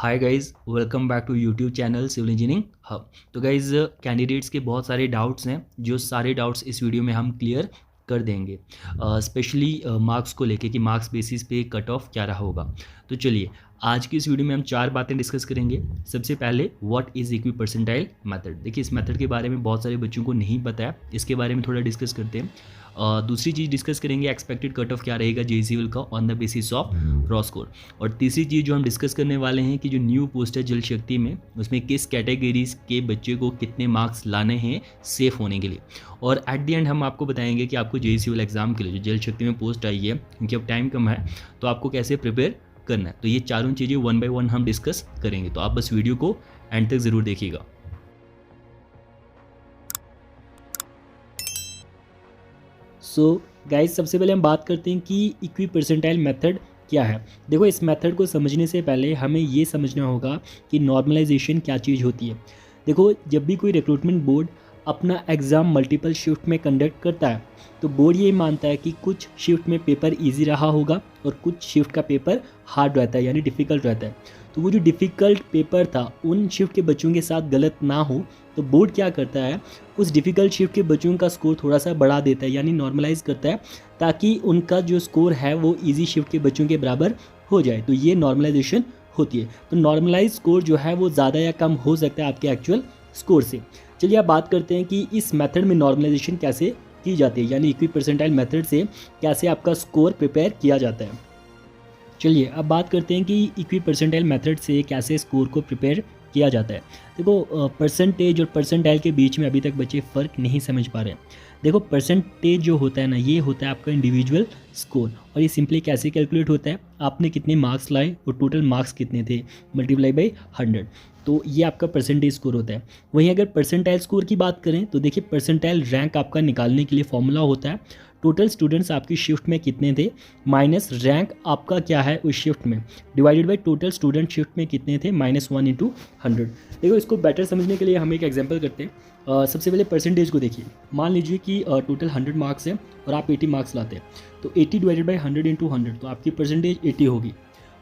Hi guys, welcome back to YouTube channel civil engineering hub. तो guys, candidates के बहुत सारे डाउट्स हैं, जो सारे डाउट्स इस वीडियो में हम क्लियर कर देंगे, स्पेशली मार्क्स को लेके कि मार्क्स बेसिस पे कट ऑफ क्या रहा होगा। तो चलिए, आज की इस वीडियो में हम 4 बातें डिस्कस करेंगे। सबसे पहले, what is equi percentile method. देखिए, इस मेथड के बारे में बहुत सारे बच्चों को नहीं पता है, इसके बारे में थोड़ा डिस्कस करते हैं। दूसरी चीज़ डिस्कस करेंगे, एक्सपेक्टेड कट ऑफ क्या रहेगा जेईई सिविल का on the basis of raw score. और तीसरी चीज़ जो हम डिस्कस करने वाले हैं कि जो न्यू पोस्ट है जल शक्ति में, उसमें किस कैटेगरीज के बच्चे को कितने मार्क्स लाने हैं सेफ होने के लिए। और एट द एंड हम आपको बताएंगे कि आपको जेईई सिविल एग्जाम के लिए जो जल शक्ति में पोस्ट आई है, क्योंकि अब टाइम कम है, तो आपको कैसे प्रिपेयर करना है। तो ये चारों चीज़ें वन बाय वन हम डिस्कस करेंगे, तो आप बस वीडियो को एंड तक ज़रूर देखिएगा। सो गाइस, सबसे पहले हम बात करते हैं कि इक्वी परसेंटाइल मेथड क्या है। देखो, इस मेथड को समझने से पहले हमें ये समझना होगा कि नॉर्मलाइजेशन क्या चीज़ होती है। देखो, जब भी कोई रिक्रूटमेंट बोर्ड अपना एग्ज़ाम मल्टीपल शिफ्ट में कंडक्ट करता है, तो बोर्ड ये मानता है कि कुछ शिफ्ट में पेपर इजी रहा होगा और कुछ शिफ्ट का पेपर हार्ड रहता है, यानी डिफ़िकल्ट रहता है। तो वो जो डिफ़िकल्ट पेपर था उन शिफ्ट के बच्चों के साथ गलत ना हो, तो बोर्ड क्या करता है, उस डिफ़िकल्ट शिफ्ट के बच्चों का स्कोर थोड़ा सा बढ़ा देता है, यानी नॉर्मलाइज करता है, ताकि उनका जो स्कोर है वो इजी शिफ्ट के बच्चों के बराबर हो जाए। तो ये नॉर्मलाइजेशन होती है। तो नॉर्मलाइज स्कोर जो है वो ज़्यादा या कम हो सकता है आपके एक्चुअल स्कोर से। चलिए, अब बात करते हैं कि इस मेथड में नॉर्मलाइजेशन कैसे की जाती है, यानी इक्वी परसेंटाइल मेथड से कैसे आपका स्कोर प्रिपेयर किया जाता है। चलिए, अब बात करते हैं कि इक्वी परसेंटाइल मेथड से कैसे स्कोर को प्रिपेयर किया जाता है। देखो, परसेंटेज और परसेंटाइल के बीच में अभी तक बच्चे फ़र्क नहीं समझ पा रहे हैं। देखो, परसेंटेज जो होता है ना, ये होता है आपका इंडिविजुअल स्कोर, और ये सिंपली कैसे कैलकुलेट होता है, आपने कितने मार्क्स लाए और टोटल मार्क्स कितने थे, मल्टीप्लाई बाई 100, तो ये आपका परसेंटेज स्कोर होता है। वहीं अगर परसेंटाइल स्कोर की बात करें तो देखिए, परसेंटाइल रैंक आपका निकालने के लिए फॉर्मूला होता है टोटल स्टूडेंट्स आपकी शिफ्ट में कितने थे माइनस रैंक आपका क्या है उस शिफ्ट में, divided by total student shift में कितने थे -1 इंटू 100। देखो, इसको बेटर समझने के लिए हम एक एग्जांपल करते हैं। सबसे पहले परसेंटेज को देखिए। मान लीजिए कि टोटल 100 मार्क्स है और आप 80 मार्क्स लाते हैं, तो 80 डिवाइडेड बाई 100 इंटू 100, तो आपकी परसेंटेज 80 होगी।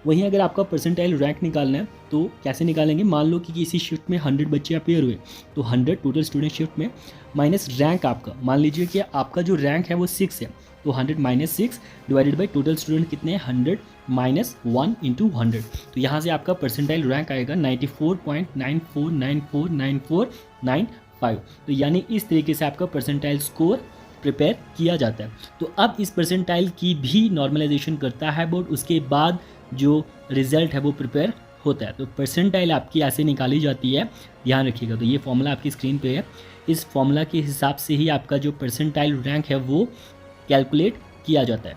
वहीं अगर आपका परसेंटाइल रैंक निकालना है तो कैसे निकालेंगे, मान लो कि किसी शिफ्ट में 100 बच्चे अपेयर हुए, तो 100 टोटल स्टूडेंट शिफ्ट में माइनस रैंक आपका, मान लीजिए कि आपका जो रैंक है वो 6 है, तो 100 minus 6 divided by total student कितने हैं, 100 माइनस 1 इंटू 100। तो यहाँ से आपका परसेंटाइल रैंक आएगा 94.94949495। तो यानी इस तरीके से आपका परसेंटाइल स्कोर प्रिपेयर किया जाता है। तो अब इस परसेंटाइल की भी नॉर्मलाइजेशन करता है बोर्ड, उसके बाद जो रिजल्ट है वो प्रिपेयर होता है। तो परसेंटाइल आपकी ऐसे निकाली जाती है, ध्यान रखिएगा। तो ये फॉर्मूला आपकी स्क्रीन पे है, इस फॉर्मूला के हिसाब से ही आपका जो परसेंटाइल रैंक है वो कैलकुलेट किया जाता है।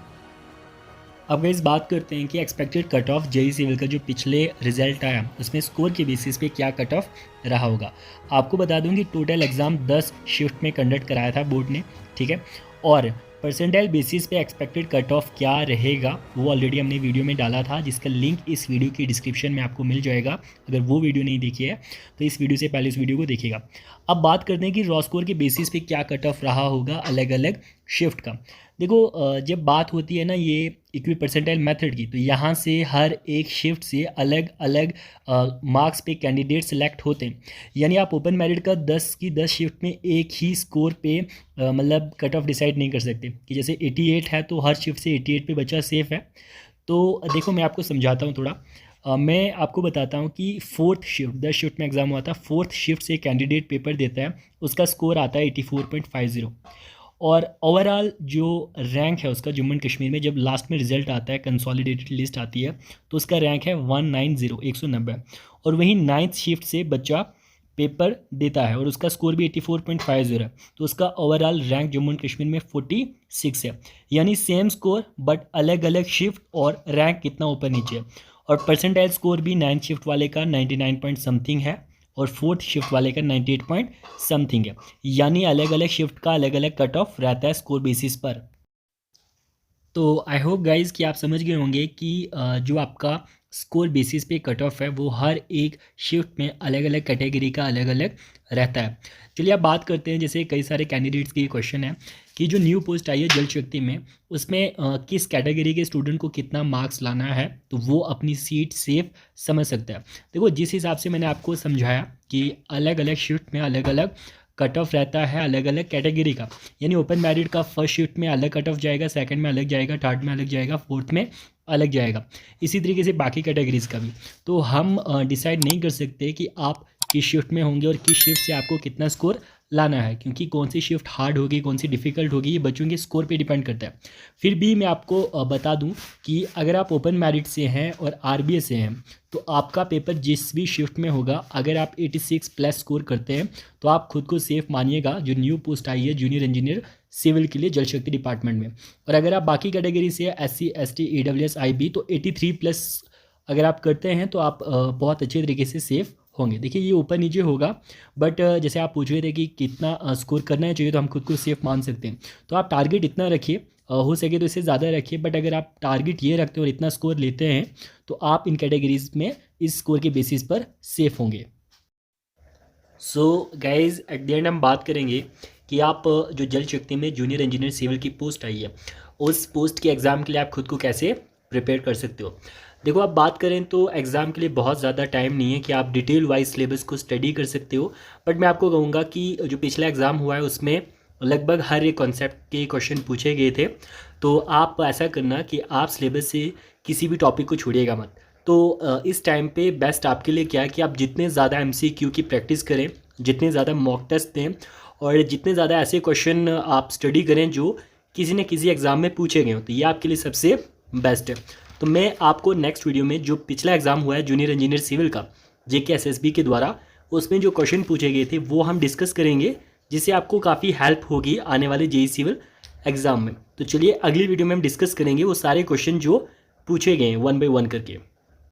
अब इस बात करते हैं कि expected cut off JEE civil का जो पिछले रिजल्ट आया उसमें स्कोर के बेसिस पे क्या कट ऑफ रहा होगा। आपको बता दूं कि टोटल एग्ज़ाम 10 शिफ्ट में कंडक्ट कराया था बोर्ड ने, ठीक है। और परसेंटाइल बेसिस पे एक्सपेक्टेड कट ऑफ क्या रहेगा वो ऑलरेडी हमने वीडियो में डाला था, जिसका लिंक इस वीडियो की डिस्क्रिप्शन में आपको मिल जाएगा। अगर वो वीडियो नहीं देखी है तो इस वीडियो से पहले इस वीडियो को देखिएगा। अब बात करते हैं कि रॉ स्कोर के बेसिस पे क्या कट ऑफ रहा होगा अलग अलग शिफ्ट का। देखो, जब बात होती है ना ये इक्वी परसेंटाइल मेथड की, तो यहाँ से हर एक शिफ्ट से अलग अलग मार्क्स पे कैंडिडेट सेलेक्ट होते हैं। यानी आप ओपन मेरिट का 10 की 10 शिफ्ट में एक ही स्कोर पे मतलब कट ऑफ डिसाइड नहीं कर सकते कि जैसे 88 है तो हर शिफ्ट से 88 पे बच्चा सेफ है। तो देखो, मैं आपको समझाता हूँ थोड़ा। मैं आपको बताता हूँ कि फोर्थ शिफ्ट, 10 शिफ्ट में एग्जाम हुआ था, फोर्थ शिफ्ट से कैंडिडेट पेपर देता है, उसका स्कोर आता है 84.50। और ओवरऑल जो रैंक है उसका जम्मू एंड कश्मीर में जब लास्ट में रिजल्ट आता है, कंसोलिडेटेड लिस्ट आती है, तो उसका रैंक है 190 और वहीं 9th शिफ्ट से बच्चा पेपर देता है और उसका स्कोर भी 84.50 है, तो उसका overall rank Jammu and Kashmir में 46 है। यानी सेम स्कोर बट अलग अलग शिफ्ट और रैंक कितना ऊपर नीचे है। और परसेंटाइल स्कोर भी 9th शिफ्ट वाले का 99 पॉइंट समथिंग है और 4th शिफ्ट वाले का 98 पॉइंट समथिंग है। यानी अलग अलग शिफ्ट का अलग अलग कट ऑफ रहता है स्कोर बेसिस पर। तो आई होप गाइज कि आप समझ गए होंगे कि जो आपका स्कोर बेसिस पे कट ऑफ है वो हर एक शिफ्ट में अलग अलग कैटेगरी का अलग अलग रहता है। चलिए अब बात करते हैं, जैसे कई सारे कैंडिडेट्स की क्वेश्चन है कि जो न्यू पोस्ट आई है जल शक्ति में, उसमें किस कैटेगरी के स्टूडेंट को कितना मार्क्स लाना है तो वो अपनी सीट सेफ समझ सकता है। देखो जिस हिसाब से मैंने आपको समझाया कि अलग अलग शिफ्ट में अलग अलग कट ऑफ रहता है अलग अलग कैटेगरी का, यानी ओपन मेरिट का फर्स्ट शिफ्ट में अलग कट ऑफ जाएगा, सेकंड में अलग जाएगा, थर्ड में अलग जाएगा, फोर्थ में अलग जाएगा, इसी तरीके से बाकी कैटेगरीज का भी। तो हम डिसाइड नहीं कर सकते कि आप किस शिफ्ट में होंगे और किस शिफ्ट से आपको कितना स्कोर लाना है, क्योंकि कौन सी शिफ्ट हार्ड होगी कौन सी डिफ़िकल्ट होगी ये बच्चों के स्कोर पे डिपेंड करता है। फिर भी मैं आपको बता दूं कि अगर आप ओपन मेरिट से हैं और आरबीए से हैं तो आपका पेपर जिस भी शिफ्ट में होगा, अगर आप 86 प्लस स्कोर करते हैं तो आप खुद को सेफ मानिएगा जो न्यू पोस्ट आई है जूनियर इंजीनियर सिविल के लिए जल शक्ति डिपार्टमेंट में। और अगर आप बाकी कैटेगरी से SC ST EWS IB तो 83 प्लस अगर आप करते हैं तो आप बहुत अच्छे तरीके से सेफ होंगे। देखिए ये ऊपर नीचे होगा, बट जैसे आप पूछ रहे थे कि कितना स्कोर करना चाहिए तो हम खुद को सेफ मान सकते हैं, तो आप टारगेट इतना रखिए, हो सके तो इससे ज़्यादा रखिए, बट अगर आप टारगेट ये रखते हो और इतना स्कोर लेते हैं तो आप इन कैटेगरीज में इस स्कोर के बेसिस पर सेफ होंगे। So guys at the end हम बात करेंगे कि आप जो जल शक्ति में जूनियर इंजीनियर सिविल की पोस्ट आई है उस पोस्ट के एग्ज़ाम के लिए आप खुद को कैसे प्रिपेयर कर सकते हो। देखो आप बात करें तो एग्ज़ाम के लिए बहुत ज़्यादा टाइम नहीं है कि आप डिटेल वाइज सिलेबस को स्टडी कर सकते हो, बट मैं आपको कहूँगा कि जो पिछला एग्ज़ाम हुआ है उसमें लगभग हर एक कॉन्सेप्ट के क्वेश्चन पूछे गए थे। तो आप ऐसा करना कि आप सिलेबस से किसी भी टॉपिक को छोड़िएगा मत। तो इस टाइम पे बेस्ट आपके लिए क्या है कि आप जितने ज़्यादा MCQ की प्रैक्टिस करें, जितने ज़्यादा मॉक टेस्ट दें और जितने ज़्यादा ऐसे क्वेश्चन आप स्टडी करें जो किसी न किसी एग्ज़ाम में पूछे गए हो, तो ये आपके लिए सबसे बेस्ट है। तो मैं आपको नेक्स्ट वीडियो में जो पिछला एग्ज़ाम हुआ है जूनियर इंजीनियर सिविल का JK SSB के द्वारा, उसमें जो क्वेश्चन पूछे गए थे वो हम डिस्कस करेंगे, जिससे आपको काफ़ी हेल्प होगी आने वाले JEE सिविल एग्ज़ाम में। तो चलिए अगली वीडियो में हम डिस्कस करेंगे वो सारे क्वेश्चन जो पूछे गए हैं 1 by 1 करके।